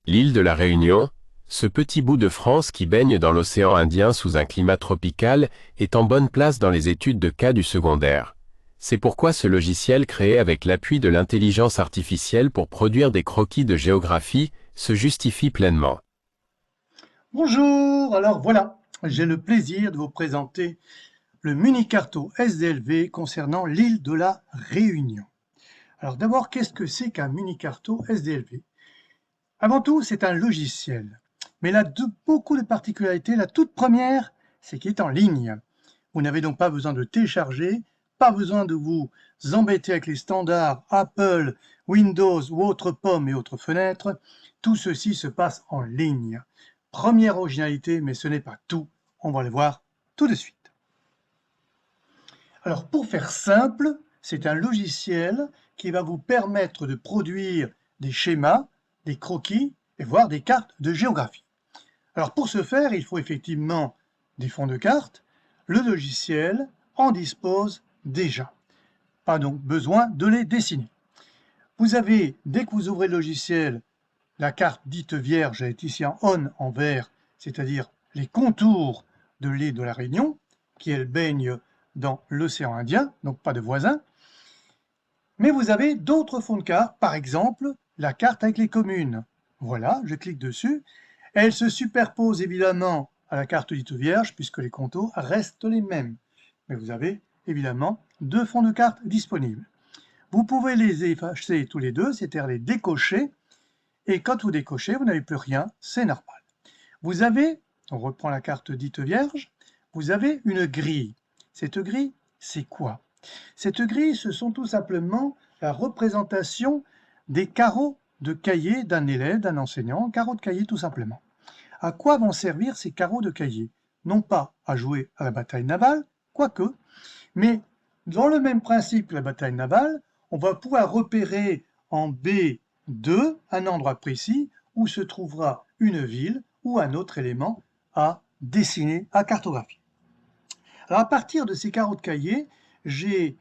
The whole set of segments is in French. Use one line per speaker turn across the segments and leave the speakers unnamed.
L'île de la Réunion, ce petit bout de France qui baigne dans l'océan Indien sous un climat tropical, est en bonne place dans les études de cas du secondaire. C'est pourquoi ce logiciel créé avec l'appui de l'intelligence artificielle pour produire des croquis de géographie se justifie pleinement.
Bonjour, alors voilà, j'ai le plaisir de vous présenter le mini-carto SDLV concernant l'île de la Réunion. Alors d'abord, qu'est-ce que c'est qu'un mini-carto SDLV? Avant tout, c'est un logiciel, mais il a beaucoup de particularités. La toute première, c'est qu'il est en ligne. Vous n'avez donc pas besoin de télécharger, pas besoin de vous embêter avec les standards Apple, Windows ou autres pommes et autres fenêtres. Tout ceci se passe en ligne. Première originalité, mais ce n'est pas tout. On va le voir tout de suite. Alors pour faire simple, c'est un logiciel qui va vous permettre de produire des schémas, des croquis et voire des cartes de géographie. Alors pour ce faire, il faut effectivement des fonds de cartes. Le logiciel en dispose déjà. Pas donc besoin de les dessiner. Vous avez, dès que vous ouvrez le logiciel, la carte dite vierge est ici en on en vert, c'est-à-dire les contours de l'île de la Réunion, qui elle baigne dans l'océan Indien, donc pas de voisins. Mais vous avez d'autres fonds de carte, par exemple la carte avec les communes. Voilà, je clique dessus. Elle se superpose évidemment à la carte dite vierge, puisque les contours restent les mêmes. Mais vous avez évidemment deux fonds de carte disponibles. Vous pouvez les effacer tous les deux, c'est-à-dire les décocher, et quand vous décochez, vous n'avez plus rien, c'est normal. Vous avez, on reprend la carte dite vierge, vous avez une grille. Cette grille, c'est quoi? Cette grille, ce sont tout simplement la représentation des carreaux de cahier d'un élève, d'un enseignant, carreaux de cahier tout simplement. À quoi vont servir ces carreaux de cahier? Non pas à jouer à la bataille navale, quoique, mais dans le même principe que la bataille navale, on va pouvoir repérer en B2 un endroit précis où se trouvera une ville ou un autre élément à dessiner, à cartographier. Alors à partir de ces carreaux de cahier, j'ai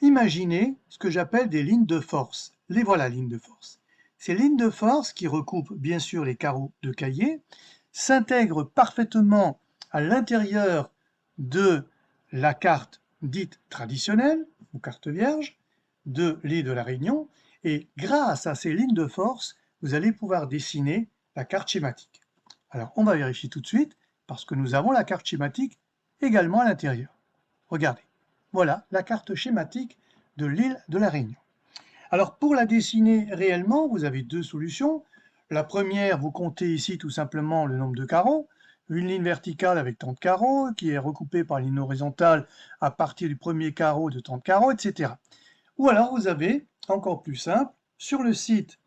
imaginé ce que j'appelle des lignes de force. Les voilà, lignes de force. Ces lignes de force, qui recoupent bien sûr les carreaux de cahier, s'intègrent parfaitement à l'intérieur de la carte dite traditionnelle, ou carte vierge, de l'île de la Réunion, et grâce à ces lignes de force, vous allez pouvoir dessiner la carte schématique. Alors on va vérifier tout de suite, parce que nous avons la carte schématique également à l'intérieur. Regardez, voilà la carte schématique de l'île de la Réunion. Alors pour la dessiner réellement, vous avez deux solutions. La première, vous comptez ici tout simplement le nombre de carreaux, une ligne verticale avec 30 carreaux, qui est recoupée par une ligne horizontale à partir du premier carreau de 30 carreaux, etc. Ou alors vous avez, encore plus simple, sur le site,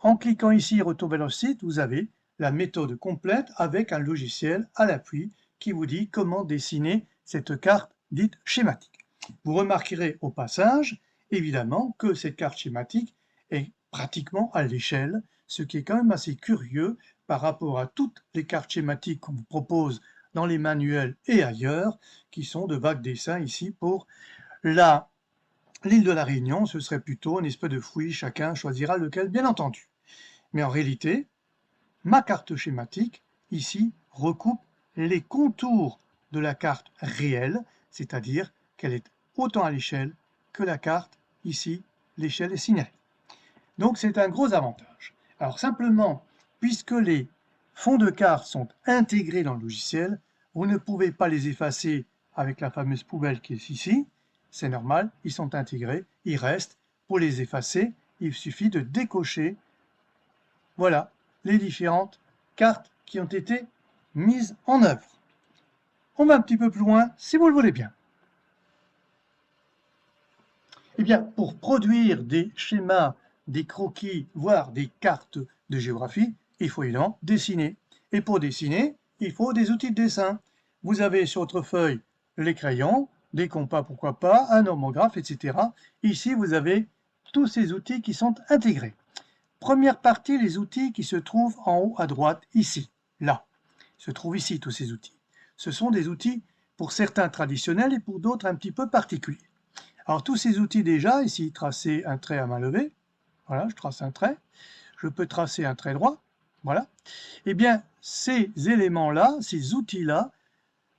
en cliquant ici, retour vers le site, vous avez la méthode complète avec un logiciel à l'appui qui vous dit comment dessiner cette carte dite schématique. Vous remarquerez au passage, évidemment, que cette carte schématique est pratiquement à l'échelle, ce qui est quand même assez curieux par rapport à toutes les cartes schématiques qu'on vous propose dans les manuels et ailleurs, qui sont de vagues dessins ici pour l'île de la Réunion. Ce serait plutôt une espèce de fouillis, chacun choisira lequel, bien entendu. Mais en réalité, ma carte schématique, ici, recoupe les contours de la carte réelle, c'est-à-dire qu'elle est autant à l'échelle que la carte, ici, l'échelle est signalée. Donc c'est un gros avantage. Alors simplement, puisque les fonds de carte sont intégrés dans le logiciel, vous ne pouvez pas les effacer avec la fameuse poubelle qui est ici. C'est normal, ils sont intégrés, ils restent. Pour les effacer, il suffit de décocher, voilà, les différentes cartes qui ont été mises en œuvre. On va un petit peu plus loin, si vous le voulez bien. Eh bien, pour produire des schémas, des croquis, voire des cartes de géographie, il faut évidemment dessiner. Et pour dessiner, il faut des outils de dessin. Vous avez sur votre feuille les crayons, des compas pourquoi pas, un normographe, etc. Ici, vous avez tous ces outils qui sont intégrés. Première partie, les outils qui se trouvent en haut à droite, ici, là. Se trouvent ici tous ces outils. Ce sont des outils pour certains traditionnels et pour d'autres un petit peu particuliers. Alors tous ces outils déjà, ici tracer un trait à main levée, voilà, je trace un trait, je peux tracer un trait droit, voilà. Eh bien, ces éléments-là, ces outils-là,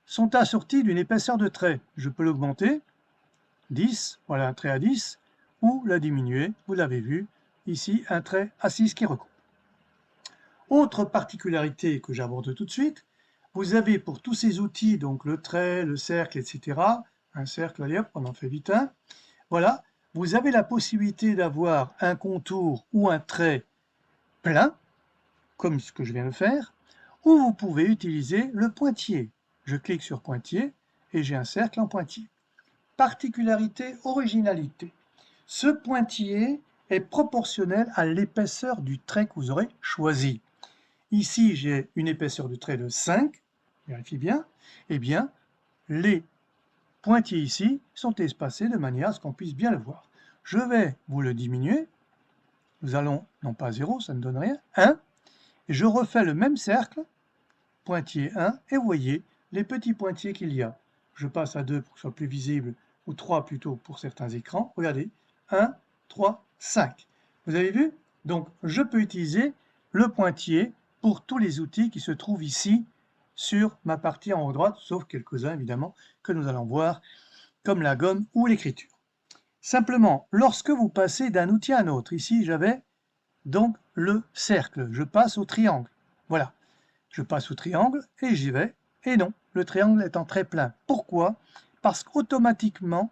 sont assortis d'une épaisseur de trait. Je peux l'augmenter, 10, voilà un trait à 10, ou la diminuer, vous l'avez vu, ici un trait à 6 qui recoupe. Autre particularité que j'aborde tout de suite, vous avez pour tous ces outils, donc le trait, le cercle, etc., un cercle, allez hop, on en fait vite un, voilà, vous avez la possibilité d'avoir un contour ou un trait plein, comme ce que je viens de faire, ou vous pouvez utiliser le pointillé. Je clique sur pointillé et j'ai un cercle en pointillé. Particularité, originalité. Ce pointillé est proportionnel à l'épaisseur du trait que vous aurez choisi. Ici, j'ai une épaisseur de trait de 5, vérifie bien, eh bien, les pointillés ici sont espacés de manière à ce qu'on puisse bien le voir. Je vais vous le diminuer, nous allons, non pas 0, ça ne donne rien, 1, et je refais le même cercle, pointillé 1, et vous voyez les petits pointillés qu'il y a. Je passe à 2 pour que ce soit plus visible, ou 3 plutôt pour certains écrans. Regardez, 1, 3, 5. Vous avez vu? Donc, je peux utiliser le pointillé pour tous les outils qui se trouvent ici sur ma partie en haut à droite, sauf quelques-uns évidemment que nous allons voir, comme la gomme ou l'écriture. Simplement, lorsque vous passez d'un outil à un autre, ici j'avais donc le cercle, je passe au triangle. Voilà, je passe au triangle et j'y vais, et non, le triangle est en trait plein. Pourquoi? Parce qu'automatiquement,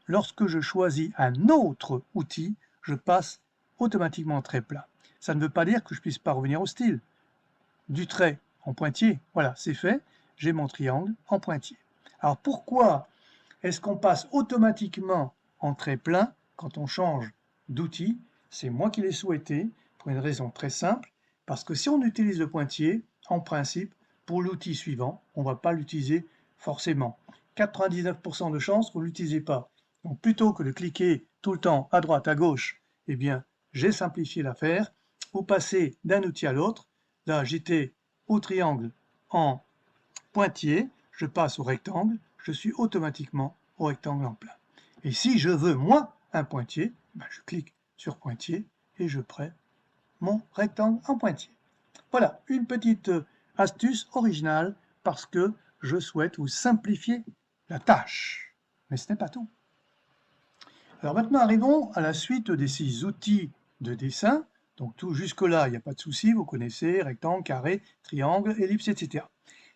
lorsque je choisis un autre outil, je passe automatiquement en trait plein. Ça ne veut pas dire que je ne puisse pas revenir au style. Du trait en pointillé, voilà, c'est fait, j'ai mon triangle en pointillé. Alors pourquoi est-ce qu'on passe automatiquement en trait plein quand on change d'outil? C'est moi qui l'ai souhaité, pour une raison très simple, parce que si on utilise le pointillé, en principe, pour l'outil suivant, on ne va pas l'utiliser forcément. 99% de chances qu'on ne l'utilisez pas. Donc plutôt que de cliquer tout le temps à droite, à gauche, eh bien, j'ai simplifié l'affaire. Vous passez d'un outil à l'autre. Là, j'étais au triangle en pointillé, je passe au rectangle, je suis automatiquement au rectangle en plein. Et si je veux, moi, un pointillé, ben je clique sur pointillé et je prends mon rectangle en pointillé. Voilà, une petite astuce originale parce que je souhaite vous simplifier la tâche. Mais ce n'est pas tout. Alors maintenant, arrivons à la suite des 6 outils de dessin. Donc tout jusque-là, il n'y a pas de souci, vous connaissez, rectangle, carré, triangle, ellipse, etc.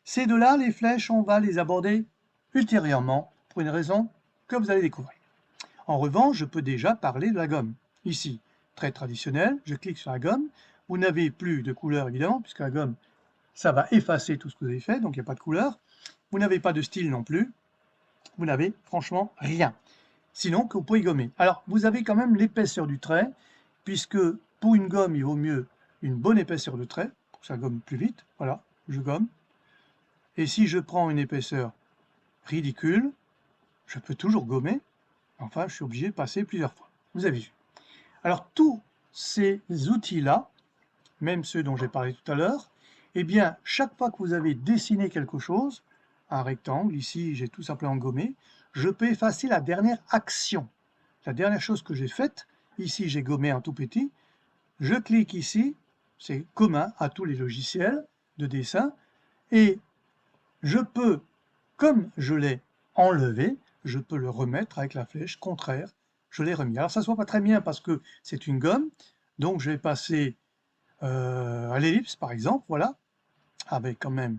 Ces deux-là, les flèches, on va les aborder ultérieurement pour une raison que vous allez découvrir. En revanche, je peux déjà parler de la gomme. Ici, très traditionnel, je clique sur la gomme. Vous n'avez plus de couleur évidemment, puisque la gomme, ça va effacer tout ce que vous avez fait, donc il n'y a pas de couleur. Vous n'avez pas de style non plus. Vous n'avez franchement rien. Sinon, que vous pouvez gommer. Alors, vous avez quand même l'épaisseur du trait, puisque pour une gomme, il vaut mieux une bonne épaisseur de trait, pour que ça gomme plus vite. Voilà, je gomme. Et si je prends une épaisseur ridicule, je peux toujours gommer. Enfin, je suis obligé de passer plusieurs fois. Vous avez vu. Alors, tous ces outils-là, même ceux dont j'ai parlé tout à l'heure, eh bien, chaque fois que vous avez dessiné quelque chose, un rectangle, ici j'ai tout simplement gommé, je peux effacer la dernière action. La dernière chose que j'ai faite, ici j'ai gommé un tout petit, je clique ici, c'est commun à tous les logiciels de dessin, et je peux, comme je l'ai enlevé, je peux le remettre avec la flèche contraire, je l'ai remis. Alors ça ne se voit pas très bien parce que c'est une gomme, donc je vais passer à l'ellipse par exemple, voilà, avec quand même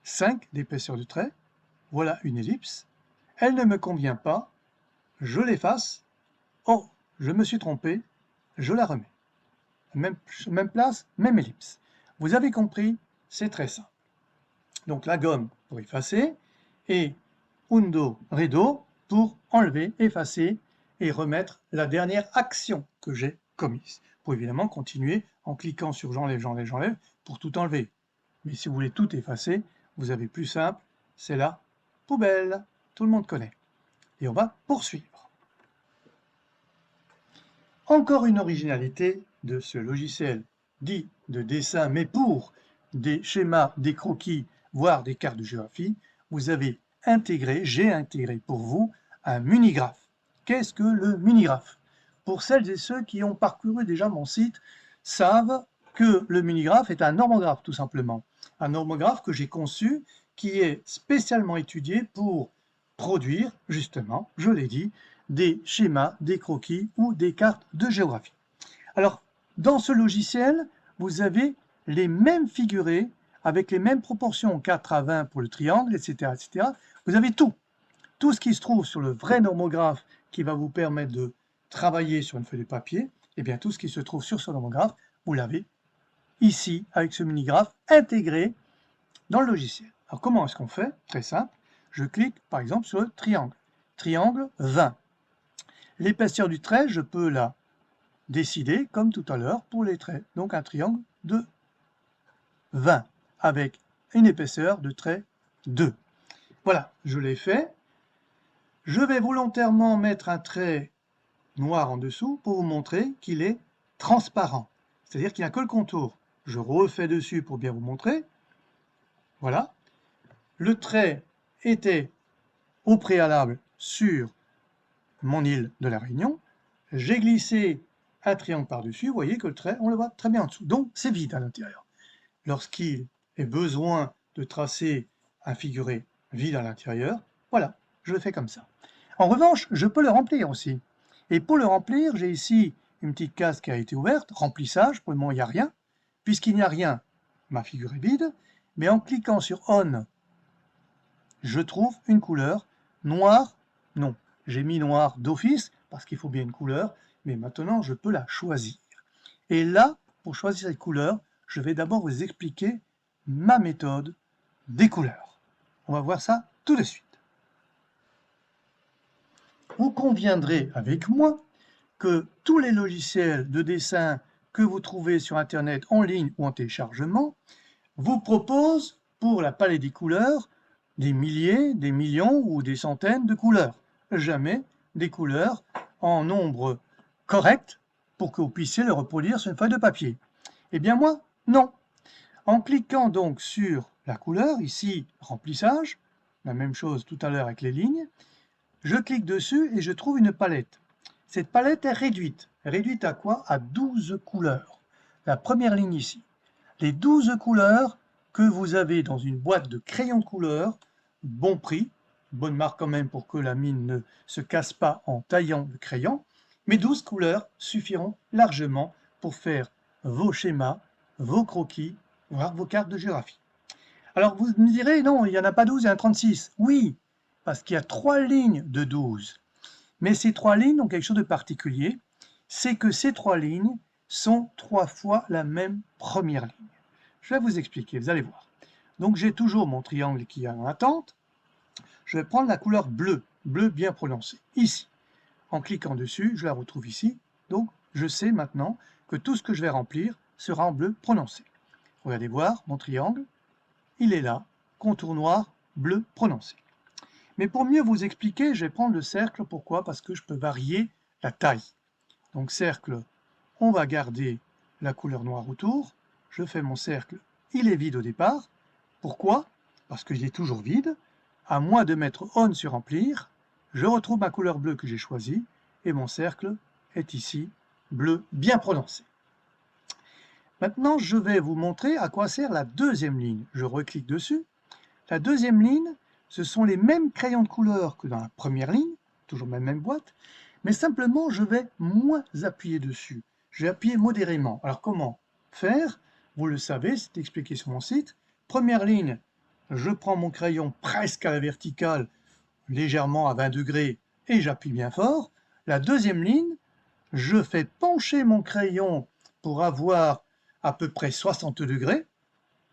5 d'épaisseur de trait, voilà une ellipse, elle ne me convient pas, je l'efface, oh, je me suis trompé, je la remets. Même place, même ellipse. Vous avez compris, c'est très simple. Donc la gomme pour effacer et Undo Redo pour enlever, effacer et remettre la dernière action que j'ai commise. Vous pouvez évidemment continuer en cliquant sur j'enlève, j'enlève, j'enlève pour tout enlever. Mais si vous voulez tout effacer, vous avez plus simple, c'est la poubelle. Tout le monde connaît. Et on va poursuivre. Encore une originalité de ce logiciel dit de dessin, mais pour des schémas, des croquis, voire des cartes de géographie, vous avez intégré, j'ai intégré pour vous, un munigraphe. Qu'est-ce que le munigraphe? Pour celles et ceux qui ont parcouru déjà mon site, savent que le minigraphe est un normographe, tout simplement. Un normographe que j'ai conçu, qui est spécialement étudié pour produire, justement, je l'ai dit, des schémas, des croquis ou des cartes de géographie. Alors, dans ce logiciel, vous avez les mêmes figurés, avec les mêmes proportions 4:20 pour le triangle, etc., etc. Vous avez tout. Tout ce qui se trouve sur le vrai normographe qui va vous permettre de travailler sur une feuille de papier, et bien tout ce qui se trouve sur ce normographe, vous l'avez ici avec ce minigraphe intégré dans le logiciel. Alors comment est-ce qu'on fait? Très simple. Je clique par exemple sur le triangle. Triangle 20. L'épaisseur du trait, je peux la décider comme tout à l'heure pour les traits. Donc un triangle de 20 avec une épaisseur de trait 2. Voilà, je l'ai fait. Je vais volontairement mettre un trait noir en dessous pour vous montrer qu'il est transparent. C'est-à-dire qu'il n'y a que le contour. Je refais dessus pour bien vous montrer. Voilà. Le trait était au préalable sur mon île de la Réunion. J'ai glissé un triangle par-dessus. Vous voyez que le trait, on le voit très bien en dessous. Donc, c'est vide à l'intérieur. Lorsqu'il est besoin de tracer un figuré vide à l'intérieur, voilà, je le fais comme ça. En revanche, je peux le remplir aussi. Et pour le remplir, j'ai ici une petite case qui a été ouverte, remplissage, pour le moment il n'y a rien. Puisqu'il n'y a rien, ma figure est vide, mais en cliquant sur On, je trouve une couleur noire, non, j'ai mis noir d'office, parce qu'il faut bien une couleur, mais maintenant je peux la choisir. Et là, pour choisir cette couleur, je vais d'abord vous expliquer ma méthode des couleurs. On va voir ça tout de suite. Vous conviendrez avec moi que tous les logiciels de dessin que vous trouvez sur Internet en ligne ou en téléchargement vous proposent, pour la palette des couleurs, des milliers, des millions ou des centaines de couleurs. Jamais des couleurs en nombre correct pour que vous puissiez le reproduire sur une feuille de papier. Eh bien moi, non. En cliquant donc sur la couleur, ici, remplissage, la même chose tout à l'heure avec les lignes, je clique dessus et je trouve une palette. Cette palette est réduite. Réduite à quoi? À 12 couleurs. La première ligne ici. Les 12 couleurs que vous avez dans une boîte de crayons de couleur, bon prix, bonne marque quand même pour que la mine ne se casse pas en taillant le crayon, mais 12 couleurs suffiront largement pour faire vos schémas, vos croquis, voire vos cartes de géographie. Alors vous me direz, non, il n'y en a pas 12, il y en a 36. Oui, parce qu'il y a 3 lignes de 12. Mais ces 3 lignes ont quelque chose de particulier, c'est que ces 3 lignes sont 3 fois la même première ligne. Je vais vous expliquer, vous allez voir. Donc j'ai toujours mon triangle qui est en attente. Je vais prendre la couleur bleu, bleu bien prononcé, ici. En cliquant dessus, je la retrouve ici. Donc je sais maintenant que tout ce que je vais remplir sera en bleu prononcé. Regardez voir, mon triangle, il est là, contour noir, bleu prononcé. Mais pour mieux vous expliquer, je vais prendre le cercle. Pourquoi? Parce que je peux varier la taille. Donc cercle, on va garder la couleur noire autour. Je fais mon cercle, il est vide au départ. Pourquoi? Parce qu'il est toujours vide. À moins de mettre On sur remplir, je retrouve ma couleur bleue que j'ai choisie et mon cercle est ici, bleu bien prononcé. Maintenant, je vais vous montrer à quoi sert la deuxième ligne. Je reclique dessus. La deuxième ligne, ce sont les mêmes crayons de couleur que dans la première ligne, toujours la même boîte, mais simplement je vais moins appuyer dessus. Je vais appuyer modérément. Alors comment faire? Vous le savez, c'est expliqué sur mon site. Première ligne, je prends mon crayon presque à la verticale, légèrement à 20 degrés, et j'appuie bien fort. La deuxième ligne, je fais pencher mon crayon pour avoir à peu près 60 degrés,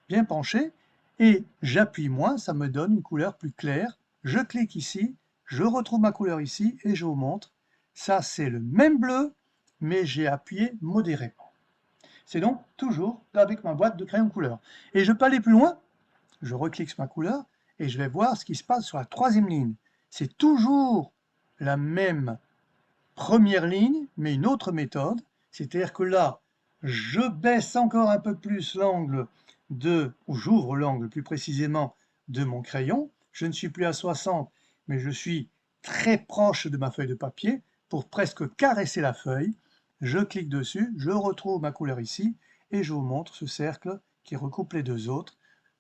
bien penché, et j'appuie moins, ça me donne une couleur plus claire. Je clique ici, je retrouve ma couleur ici et je vous montre. Ça, c'est le même bleu, mais j'ai appuyé modérément. C'est donc toujours avec ma boîte de crayon couleur. Et je peux aller plus loin. Je reclique sur ma couleur et je vais voir ce qui se passe sur la troisième ligne. C'est toujours la même première ligne, mais une autre méthode. C'est-à-dire que là, je baisse encore un peu plus l'angle ou j'ouvre l'angle plus précisément de mon crayon. Je ne suis plus à 60, mais je suis très proche de ma feuille de papier pour presque caresser la feuille. je clique dessus, je retrouve ma couleur ici, et je vous montre ce cercle qui recoupe les deux autres,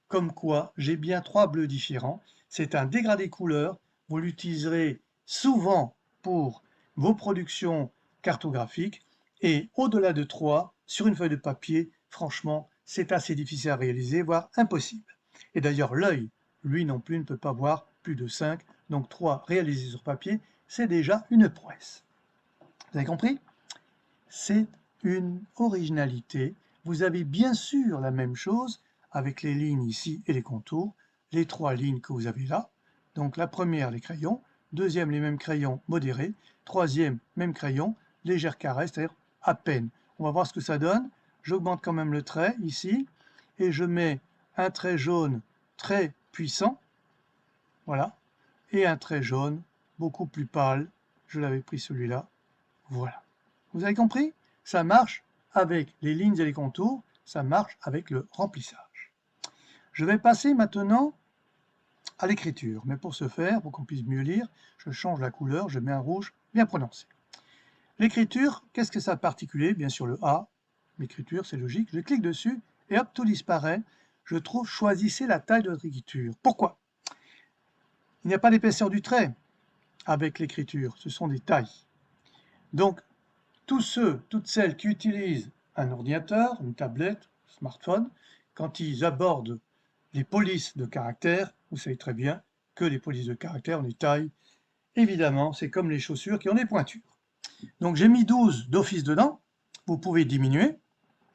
comme quoi j'ai bien 3 bleus différents. C'est un dégradé couleur, vous l'utiliserez souvent pour vos productions cartographiques, et au-delà de 3, sur une feuille de papier, franchement, c'est assez difficile à réaliser, voire impossible. Et d'ailleurs, l'œil, lui non plus, ne peut pas voir plus de 5, donc 3 réalisés sur papier, c'est déjà une prouesse. Vous avez compris? C'est une originalité. Vous avez bien sûr la même chose avec les lignes ici et les contours, les 3 lignes que vous avez là. Donc la première, les crayons, deuxième, les mêmes crayons modérés, troisième, même crayon, légère caresse, c'est-à-dire à peine. On va voir ce que ça donne. J'augmente quand même le trait ici et je mets un trait jaune très puissant, voilà, et un trait jaune beaucoup plus pâle. Je l'avais pris celui-là, voilà. Vous avez compris? Ça marche avec les lignes et les contours, ça marche avec le remplissage. Je vais passer maintenant à l'écriture, mais pour ce faire, pour qu'on puisse mieux lire, je change la couleur, je mets un rouge bien prononcé. L'écriture, qu'est-ce que ça a de particulier? Bien sûr le A, l'écriture, c'est logique, je clique dessus et hop, tout disparaît. Je trouve, choisissez la taille de votre écriture. Pourquoi? Il n'y a pas d'épaisseur du trait avec l'écriture, ce sont des tailles. Donc, tous ceux, toutes celles qui utilisent un ordinateur, une tablette, un smartphone, quand ils abordent les polices de caractère, vous savez très bien que les polices de caractère ont des tailles. Évidemment, c'est comme les chaussures qui ont des pointures. Donc j'ai mis 12 d'office dedans. Vous pouvez diminuer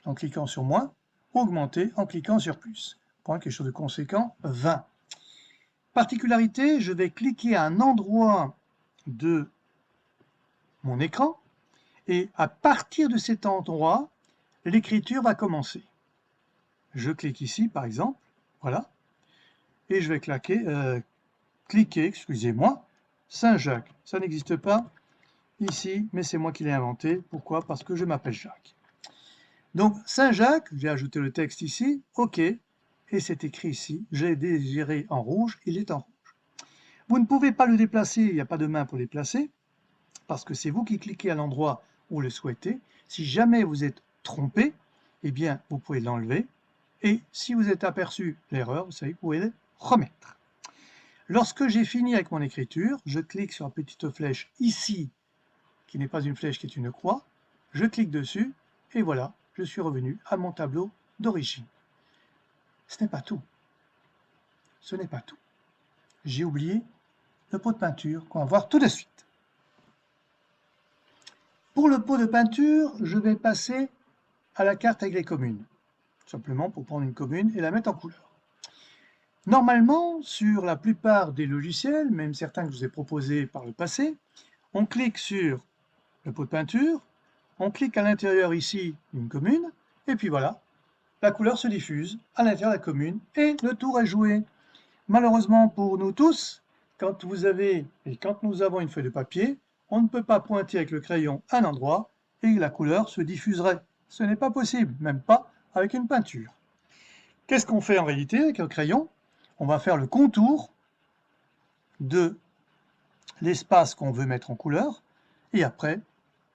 en cliquant sur moins, augmenter en cliquant sur plus. Pour quelque chose de conséquent, 20. Particularité, je vais cliquer à un endroit de mon écran et à partir de cet endroit, l'écriture va commencer. Je clique ici, par exemple, voilà, et je vais cliquer, excusez-moi, Saint-Jacques. Ça n'existe pas ici, mais c'est moi qui l'ai inventé. Pourquoi? Parce que je m'appelle Jacques. Donc, Saint-Jacques, j'ai ajouté le texte ici, OK, et c'est écrit ici, j'ai désiré en rouge, il est en rouge. Vous ne pouvez pas le déplacer, il n'y a pas de main pour le déplacer, parce que c'est vous qui cliquez à l'endroit où vous le souhaitez. Si jamais vous êtes trompé, eh bien, vous pouvez l'enlever. Et si vous êtes aperçu l'erreur, vous savez que vous pouvez le remettre. Lorsque j'ai fini avec mon écriture, je clique sur la petite flèche ici, qui n'est pas une flèche, qui est une croix. Je clique dessus, et voilà, je suis revenu à mon tableau d'origine. Ce n'est pas tout. Ce n'est pas tout. J'ai oublié le pot de peinture qu'on va voir tout de suite. Pour le pot de peinture, je vais passer à la carte avec les communes. Simplement pour prendre une commune et la mettre en couleur. Normalement, sur la plupart des logiciels, même certains que je vous ai proposés par le passé, on clique sur le pot de peinture, on clique à l'intérieur ici d'une commune, et puis voilà, la couleur se diffuse à l'intérieur de la commune et le tour est joué. Malheureusement pour nous tous, quand nous avons une feuille de papier, on ne peut pas pointer avec le crayon à un endroit et la couleur se diffuserait. Ce n'est pas possible, même pas avec une peinture. Qu'est-ce qu'on fait en réalité avec le crayon? On va faire le contour de l'espace qu'on veut mettre en couleur et après,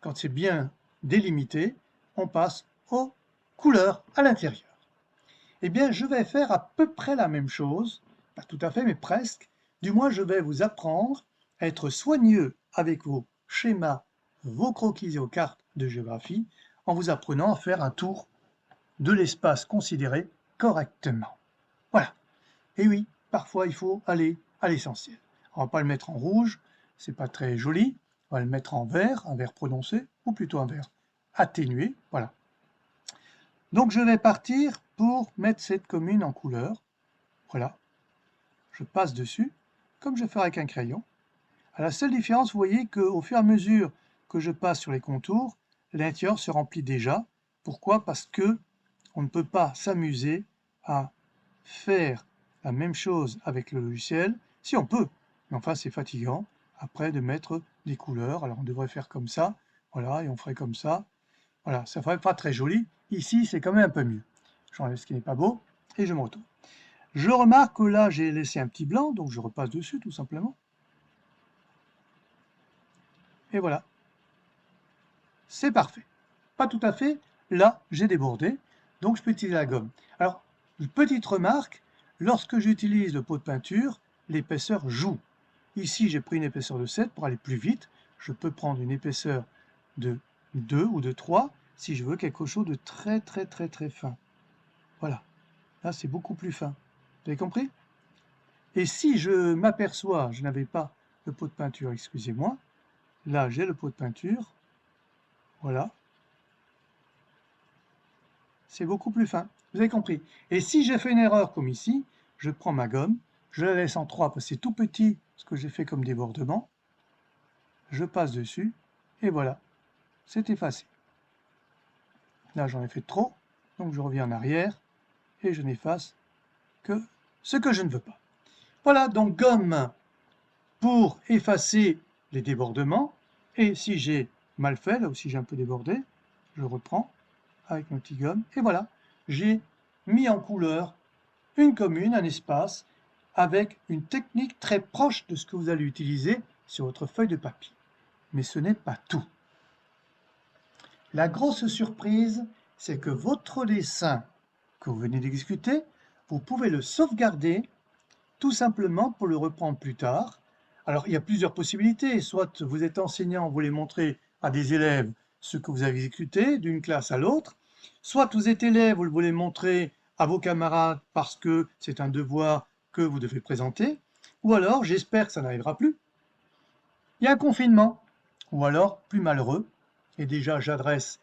quand c'est bien délimité, on passe aux couleurs à l'intérieur. Eh bien, je vais faire à peu près la même chose, pas tout à fait, mais presque. Du moins, je vais vous apprendre à être soigneux avec vos schémas, vos croquis et vos cartes de géographie, en vous apprenant à faire un tour de l'espace considéré correctement. Voilà. Et oui, parfois, il faut aller à l'essentiel. On ne va pas le mettre en rouge, c'est pas très joli. On va le mettre en vert, un vert prononcé, ou plutôt un vert atténué, voilà. Donc je vais partir pour mettre cette commune en couleur. Voilà, je passe dessus, comme je fais avec un crayon. À la seule différence, vous voyez qu'au fur et à mesure que je passe sur les contours, l'intérieur se remplit déjà. Pourquoi? Parce que on ne peut pas s'amuser à faire la même chose avec le logiciel. Si on peut, mais enfin c'est fatigant après de mettre des couleurs. Alors on devrait faire comme ça, voilà, et on ferait comme ça. Voilà, ça ne ferait pas très joli. Ici, c'est quand même un peu mieux. J'enlève ce qui n'est pas beau et je me retourne. Je remarque que là, j'ai laissé un petit blanc, donc je repasse dessus tout simplement. Et voilà. C'est parfait. pas tout à fait. Là, j'ai débordé, donc je peux utiliser la gomme. Alors, petite remarque, lorsque j'utilise le pot de peinture, l'épaisseur joue. Ici, j'ai pris une épaisseur de 7 pour aller plus vite. Je peux prendre une épaisseur de 2 ou de 3 si je veux quelque chose de très très très très fin. Voilà, là c'est beaucoup plus fin. Vous avez compris? Et si je m'aperçois, je n'avais pas le pot de peinture, excusez-moi, là j'ai le pot de peinture, voilà, c'est beaucoup plus fin. Vous avez compris? Et si j'ai fait une erreur comme ici, je prends ma gomme, je la laisse en 3 parce que c'est tout petit ce que j'ai fait comme débordement, je passe dessus, et voilà, c'est effacé. Là j'en ai fait trop, donc je reviens en arrière, et je n'efface que ce que je ne veux pas. Voilà, donc gomme pour effacer les débordements, et si j'ai mal fait, là aussi j'ai un peu débordé, je reprends avec mon petit gomme, et voilà, j'ai mis en couleur une commune, un espace, avec une technique très proche de ce que vous allez utiliser sur votre feuille de papier. Mais ce n'est pas tout. La grosse surprise, c'est que votre dessin que vous venez d'exécuter, vous pouvez le sauvegarder tout simplement pour le reprendre plus tard. Alors, il y a plusieurs possibilités. Soit vous êtes enseignant, vous voulez montrer à des élèves ce que vous avez exécuté d'une classe à l'autre. Soit vous êtes élève, vous le voulez montrer à vos camarades parce que c'est un devoir que vous devez présenter. Ou alors, j'espère que ça n'arrivera plus, il y a un confinement. Ou alors, plus malheureux, et déjà j'adresse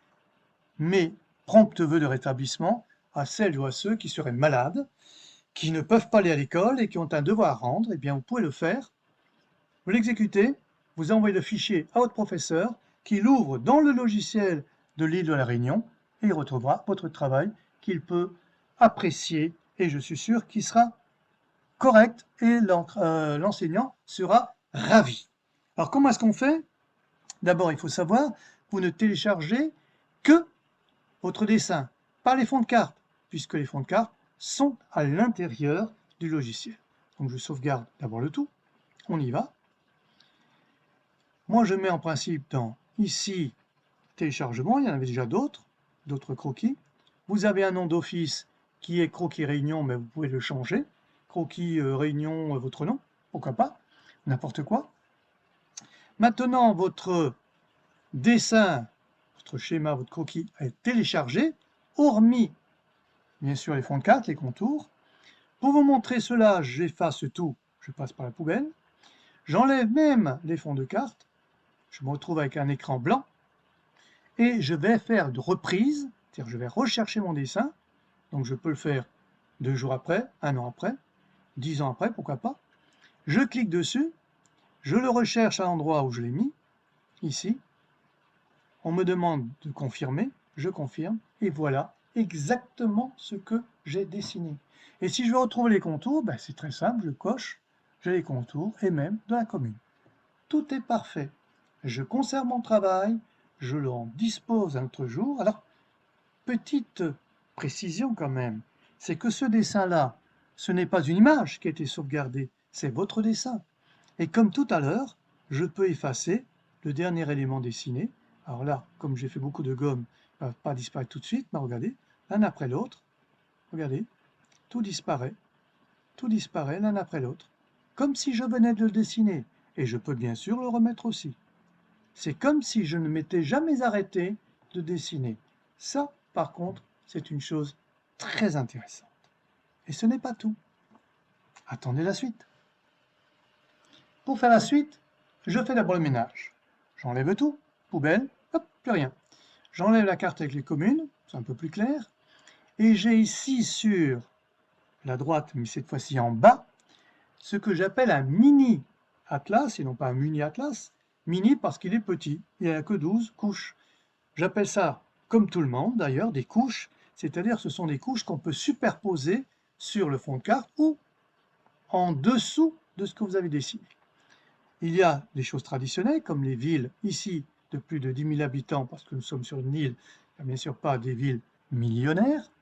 mes promptes vœux de rétablissement à celles ou à ceux qui seraient malades, qui ne peuvent pas aller à l'école et qui ont un devoir à rendre, eh bien vous pouvez le faire. Vous l'exécutez, vous envoyez le fichier à votre professeur qui l'ouvre dans le logiciel de l'île de la Réunion et il retrouvera votre travail qu'il peut apprécier et je suis sûr qu'il sera correct et l'enseignant sera ravi. Alors comment est-ce qu'on fait? D'abord, il faut savoir, vous ne téléchargez que votre dessin, pas les fonds de carte, puisque les fonds de carte sont à l'intérieur du logiciel. Donc je sauvegarde d'abord le tout, on y va. Moi je mets en principe dans ici téléchargement, il y en avait déjà d'autres croquis. Vous avez un nom d'office qui est croquis réunion, mais vous pouvez le changer. Croquis réunion, votre nom, pourquoi pas, n'importe quoi. Maintenant votre dessin, votre schéma, votre croquis est téléchargé, hormis bien sûr les fonds de carte, les contours. Pour vous montrer cela, j'efface tout, je passe par la poubelle. J'enlève même les fonds de carte, je me retrouve avec un écran blanc, et je vais faire de reprise, c'est-à-dire je vais rechercher mon dessin, donc je peux le faire 2 jours après, 1 an après, 10 ans après, pourquoi pas. Je clique dessus, je le recherche à l'endroit où je l'ai mis, ici. On me demande de confirmer, je confirme, et voilà exactement ce que j'ai dessiné. Et si je veux retrouver les contours, ben c'est très simple, je coche, j'ai les contours, et même de la commune. Tout est parfait. Je conserve mon travail, je l'en dispose un autre jour. Alors, petite précision quand même, c'est que ce dessin-là, ce n'est pas une image qui a été sauvegardée, c'est votre dessin. Et comme tout à l'heure, je peux effacer le dernier élément dessiné. Alors là, comme j'ai fait beaucoup de gomme, il ne va pas disparaître tout de suite, mais regardez, l'un après l'autre, regardez, tout disparaît l'un après l'autre, comme si je venais de le dessiner. Et je peux bien sûr le remettre aussi. C'est comme si je ne m'étais jamais arrêté de dessiner. Ça, par contre, c'est une chose très intéressante. Et ce n'est pas tout. Attendez la suite. Pour faire la suite, je fais d'abord le ménage. J'enlève tout, poubelle, hop, plus rien. J'enlève la carte avec les communes, c'est un peu plus clair. Et j'ai ici sur la droite, mais cette fois-ci en bas, ce que j'appelle un mini atlas, et non pas un mini atlas. Mini parce qu'il est petit, il n'y a que 12 couches. J'appelle ça, comme tout le monde d'ailleurs, des couches, c'est-à-dire ce sont des couches qu'on peut superposer sur le fond de carte ou en dessous de ce que vous avez dessiné. Il y a des choses traditionnelles comme les villes ici de plus de 10 000 habitants parce que nous sommes sur une île, il n'y a bien sûr pas des villes millionnaires.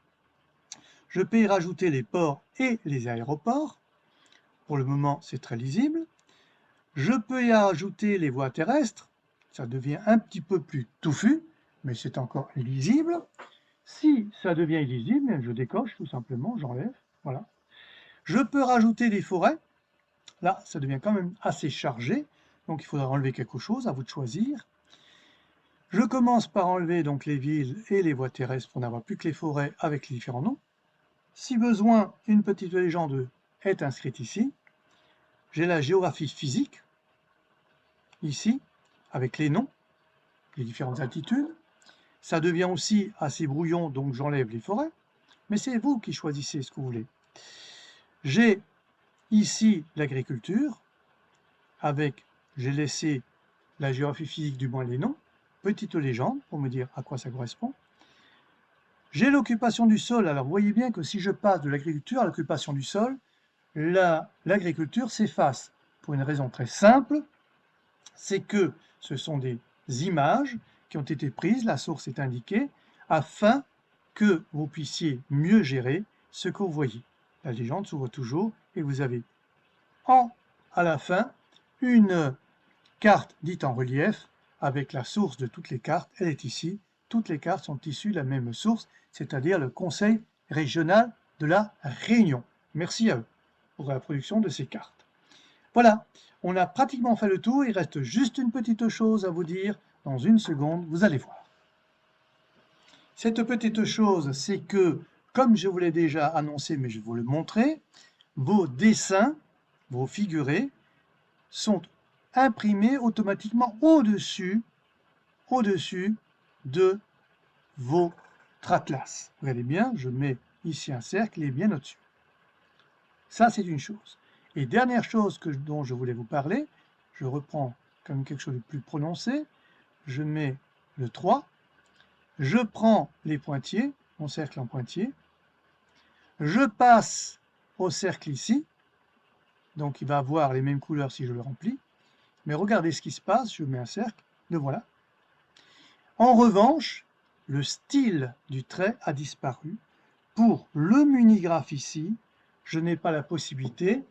Je peux y rajouter les ports et les aéroports. Pour le moment, c'est très lisible. Je peux y ajouter les voies terrestres. Ça devient un petit peu plus touffu, mais c'est encore illisible. Si ça devient illisible, je décoche tout simplement, j'enlève, voilà. Je peux rajouter des forêts. Là, ça devient quand même assez chargé, donc il faudra enlever quelque chose, à vous de choisir. Je commence par enlever donc les villes et les voies terrestres pour n'avoir plus que les forêts avec les différents noms. Si besoin, une petite légende est inscrite ici. J'ai la géographie physique, ici, avec les noms, les différentes altitudes. Ça devient aussi assez brouillon, donc j'enlève les forêts. Mais c'est vous qui choisissez ce que vous voulez. J'ai ici l'agriculture, avec, j'ai laissé la géographie physique, du moins les noms, petite légende pour me dire à quoi ça correspond. J'ai l'occupation du sol, alors vous voyez bien que si je passe de l'agriculture à l'occupation du sol, l'agriculture s'efface pour une raison très simple, c'est que ce sont des images qui ont été prises, la source est indiquée, afin que vous puissiez mieux gérer ce que vous voyez. La légende s'ouvre toujours et vous avez à la fin une carte dite en relief avec la source de toutes les cartes. Elle est ici. Toutes les cartes sont issues de la même source, c'est-à-dire le Conseil régional de la Réunion. Merci à eux pour la production de ces cartes. Voilà, on a pratiquement fait le tour. Il reste juste une petite chose à vous dire. Dans une seconde, vous allez voir. Cette petite chose, c'est que, comme je vous l'ai déjà annoncé, mais je vais vous le montrer, vos dessins, vos figurés, sont imprimés automatiquement au-dessus de votre atlas. Regardez bien, je mets ici un cercle et bien au-dessus. Ça, c'est une chose. Et dernière chose dont je voulais vous parler, je reprends comme quelque chose de plus prononcé, je mets le 3, je prends les pointillés, mon cercle en pointillé, je passe au cercle ici, donc il va avoir les mêmes couleurs si je le remplis, mais regardez ce qui se passe, je mets un cercle, le voilà. En revanche, le style du trait a disparu. Pour le munigraphe ici, je n'ai pas la possibilité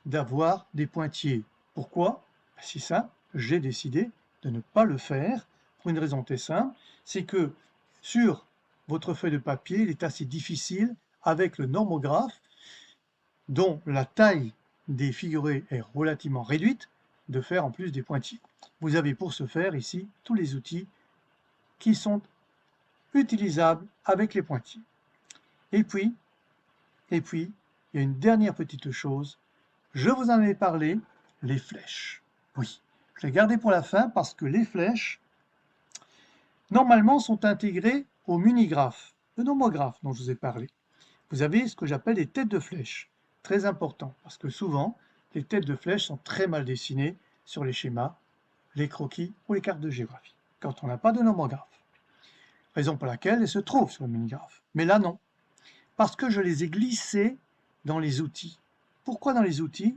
d'avoir des pointillés. Pourquoi? C'est simple, j'ai décidé de ne pas le faire pour une raison très simple, c'est que sur votre feuille de papier, il est assez difficile avec le normographe, dont la taille des figurés est relativement réduite, de faire en plus des pointillés. Vous avez pour ce faire ici tous les outils qui sont utilisables avec les pointillés. Et puis, il y a une dernière petite chose. Je vous en avais parlé, les flèches. Oui, je l'ai gardé pour la fin parce que les flèches, normalement, sont intégrées au munigraphe, le nomographe dont je vous ai parlé. Vous avez ce que j'appelle des têtes de flèches. Très important, parce que souvent, les têtes de flèches sont très mal dessinées sur les schémas, les croquis ou les cartes de géographie, quand on n'a pas de nomographe. Raison pour laquelle elles se trouvent sur le munigraphe. Mais là, non. Parce que je les ai glissées dans les outils. Pourquoi dans les outils?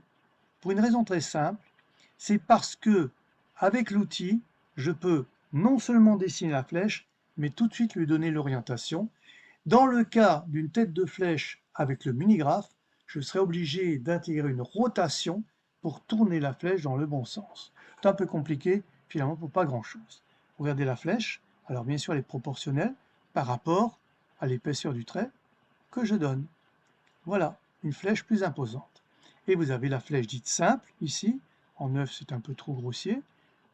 Pour une raison très simple, c'est parce que avec l'outil, je peux non seulement dessiner la flèche, mais tout de suite lui donner l'orientation. Dans le cas d'une tête de flèche avec le munigraphe, je serai obligé d'intégrer une rotation pour tourner la flèche dans le bon sens. C'est un peu compliqué, finalement, pour pas grand-chose. Regardez la flèche. Alors bien sûr, elle est proportionnelle par rapport à l'épaisseur du trait que je donne. Voilà, une flèche plus imposante. Et vous avez la flèche dite simple, ici. En 9, c'est un peu trop grossier.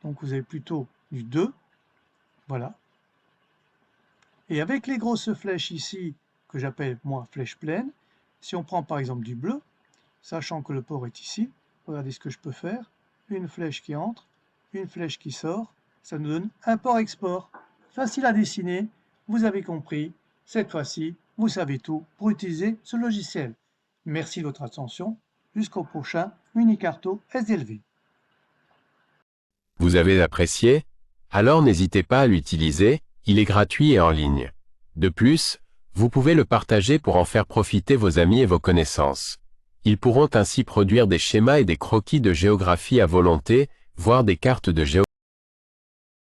Donc vous avez plutôt du 2. Voilà. Et avec les grosses flèches ici, que j'appelle moi flèche pleine, si on prend par exemple du bleu, sachant que le port est ici, regardez ce que je peux faire. Une flèche qui entre, une flèche qui sort, ça nous donne un port-export. Facile à dessiner, vous avez compris. Cette fois-ci, vous savez tout pour utiliser ce logiciel. Merci de votre attention. Jusqu'au prochain Unicarto SDLV.
Vous avez apprécié? Alors n'hésitez pas à l'utiliser, il est gratuit et en ligne. De plus, vous pouvez le partager pour en faire profiter vos amis et vos connaissances. Ils pourront ainsi produire des schémas et des croquis de géographie à volonté, voire des cartes de géographie.